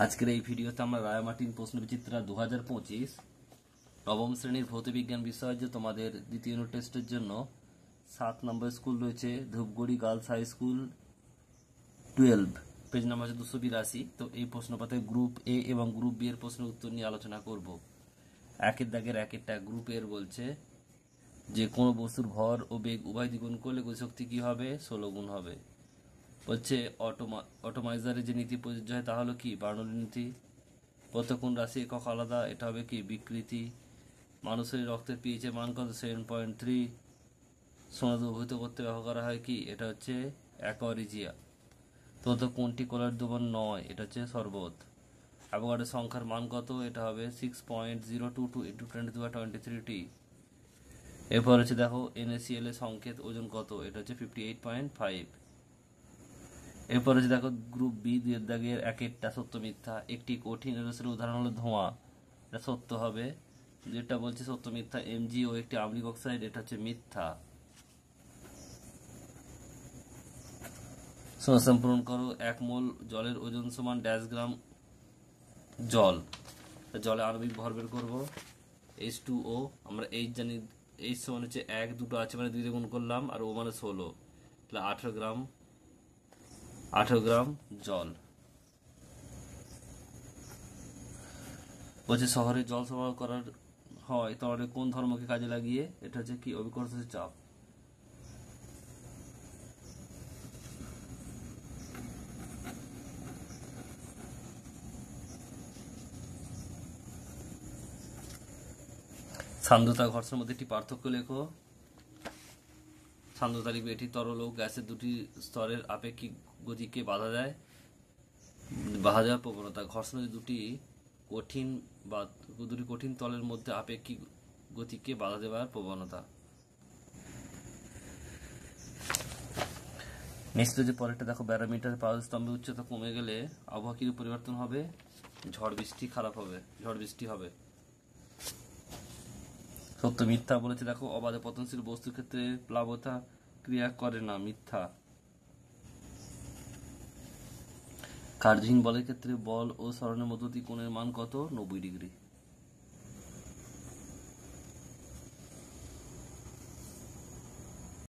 আজকের এই ভিডিওতে আমরা রায়-মার্টিন প্রশ্নবিচিত্রা 2025 নবম শ্রেণীর ভৌতবিজ্ঞান বিষয় যে তোমাদের দ্বিতীয় ইউনিট টেস্টের জন্য 7 নম্বর স্কুল রয়েছে Dhupguri girls high school 12, page number হচ্ছে 282। তো এই প্রশ্নপত্রে গ্রুপ এ এবং গ্রুপ বি এর প্রশ্নের উত্তর নিয়ে আলোচনা করব। একের দাগের একেরটা গ্রুপ এর বলছে যে কোনো বস্তুর ভর ও বেগ উভয় দ্বিগুণ করলে গতিশক্তি কি হবে? 16 গুণ হবে। বলছে অটোমাইজারে যে নীতি প্রযোজ্য হয় তা হলো কি? বার্নৌলির নীতি। প্রত্যেক রাশি একক আলাদা, এটা হবে কি? বিকৃতি। মানুষের রক্তের পিএইচ এর মান কত? 7.3। সোনা দ্রবীভূত করতে ব্যবহার করা হয় কি? এটা হচ্ছে অ্যাকোয়ারিজিয়া। তো কোনটি কোলার দ্রবণ নয়? এটা হচ্ছে শরবত। অ্যাভোগাড্রো সংখ্যার মান কত? এটা হবে 6.022 × 10⁻23T। এরপর হচ্ছে দেখো NaCl এর সংকেত ওজন কত? এটা হচ্ছে 58.5। এরপর হচ্ছে দেখো গ্রুপ বি 2 দাগের একেরটা সত্য মিথ্যা। একটি কঠিন রসের উদাহরণ হলো ধোঁয়া, এটা সত্য হবে। যেটা বলছে সত্য মিথ্যা MgO একটি আম্লিক অক্সাইড, এটা হচ্ছে মিথ্যা। শূন্যস্থান পূরণ করো। 1 মোল জলের ওজন সমান ড্যাশ গ্রাম জল। জলে আণবিক ভর বের করবো। H2O, আমরা H জানি, H সমান হচ্ছে 1, দুটো আছে মানে 2 দিয়ে গুণ করলাম, আর O মানে 16, তাহলে 18 গ্রাম জল। বলছে শহরে জল সরবরাহ করার হয় তাহলে কোন ধর্মকে কাজে লাগিয়ে? এটা হচ্ছে কি? অভিকর্ষজ চাপ। সান্দ্রতা ঘর্ষণের মধ্যে একটি পার্থক্য লেখো। সান্দ্রতা লিখবে এটি তরল ও গ্যাসের দুটি স্তরের আপেক্ষিক গতিকে বাধা দেওয়ার প্রবণতা। ঘর্ষণ দুটি কঠিন তলের মধ্যে আপেক্ষিক গতিকে বাধা দেওয়ার প্রবণতা। নেক্সট যে পরেরটা দেখো, ব্যারোমিটার পাওয়ার স্তম্ভের উচ্চতা কমে গেলে আবহাওয়া কি পরিবর্তন হবে? ঝড় বৃষ্টি হবে। সত্য মিথ্যা বলেছে দেখো, অবাধে পতনশীল বস্তুর ক্ষেত্রে প্লাবতা ক্রিয়া করে না, মিথ্যা। কার্যহীন বলের ক্ষেত্রে বল ও সরণের মধ্যবর্তী কোণের মান কত? 90 ডিগ্রি।